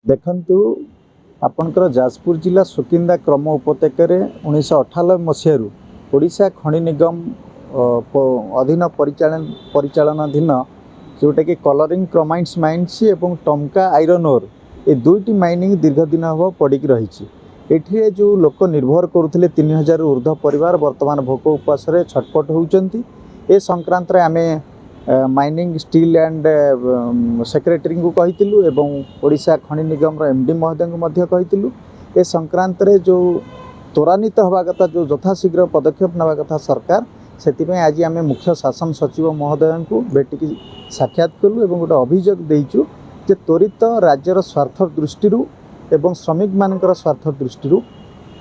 देखु आपणकर जाजपुर जिला सुकिंदा क्रम उपत्यकार 1998 मसीह ओडिशा खनि निगम अधीन परिचालनाधीन जोटा कि कलरिंग क्रोमाइन्स माइन्स एवं टंका आयरन ओर ये दुईटी माइनिंग दीर्घ दिन हम पड़क रही। एठी जो लोक निर्भर करुले 3000 ऊर्ध्व परिवार वर्तमान भोक उपवास छटपट होती। ए संक्रांत आम माइनिंग स्टील एंड सेक्रेटरी को कहीलु एवं ओडिशा खनि निगम एमडी महोदय को कहीलु। ए संक्रांत जो त्वरान्वित हवा कथा जो यथाशीघ्र पदक्षेप नवा कथा सरकार से आज आम मुख्य शासन सचिव महोदय को भेटिकी साक्षात कलु एवं गोटे अभियोग देचु जे त्वरित राज्यर स्वार्थ दृष्टि एवं श्रमिक मानकर स्वार्थ दृष्टि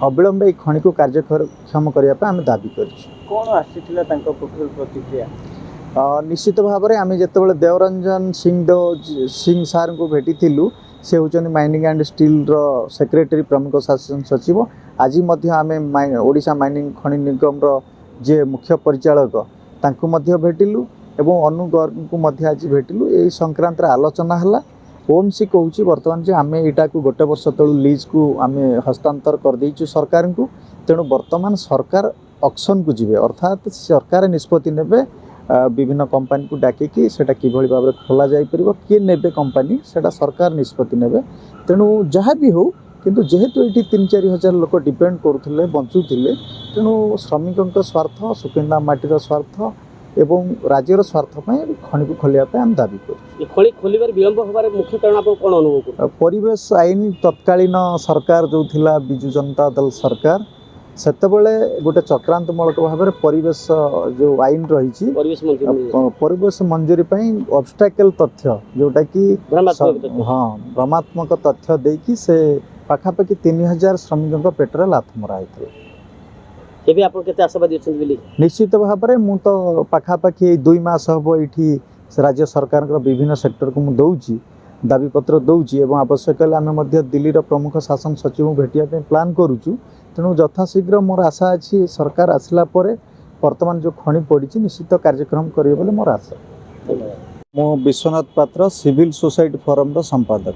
अविलंब ये खनि को कार्यक्षम करने आम दाबी प्रतिक्रिया निश्चित भाव में आम जो देवरंजन सिंह सार को भेटी से होचंदी माइनिंग एंड स्टील सेक्रेटरी प्रमुख शासन सचिव। आज आम ओडिशा माइनिंग खनि निगम जे मुख्य परिचालक तांको मध्य भेटिलु एवं अनु गर्ग को मध्य आज भेटिलु। ए संक्रांत आलोचना हला। ओमसी कहूँ बर्तमान जे आम यहाँ को गोटे वर्ष तलू लीज को आम हस्तांतर कर देइछु सरकार को। तेणु बर्तमान सरकार ऑक्शन को जीवे अर्थात सरकार निष्पत्ति नेबे विभिन्न कंपनी को डाकिकी सेटा किभଳି भाव में खोला जाई परिबो किए नेबे कंपनी सेटा सरकार निष्पत्ति नेबे। तेणु जहाँ भी हो किंतु जेहेतु ये 3-4 हजार लोक डिपेंड करुले बंचुले तेणु श्रमिकों स्वार्थ सुकिंदा माटीर स्वार्थ एवं राज्यर स्वार्थ खनि को खोलिया आम दाबी कर मुख्य कारण आप कौन अनुभव परिवेश आईन तत्कालीन सरकार जो थिला बिजु जनता दल सरकार सेतबेले गोटे चक्रांतमूलक भाव में परिवेश जो आईन रही परिवेश मंजूरी ऑब्स्टैकल तथ्य जोटा कि हाँ भ्रमात्मक तथ्य देकी से पाखापाखि 3000 श्रमिकों पेटर लाथ मरा निश्चित भाव में मु तो पाखापाखि 2 मास हम ये राज्य सरकार विभिन्न सेक्टर को मुझे दौची दाबी पत्र दौची एवं आवश्यक आम दिल्ली प्रमुख शासन सचिव भेटिया प्लान करुचु। तेणु यथाशीघ्र मोर आशा अच्छी सरकार आसला परे वर्तमान जो खनि पड़ी निश्चित कार्यक्रम करेंगे बोले मोर आशा। मो विश्वनाथ पात्र सिविल सोसाइटी फोरम संपादक।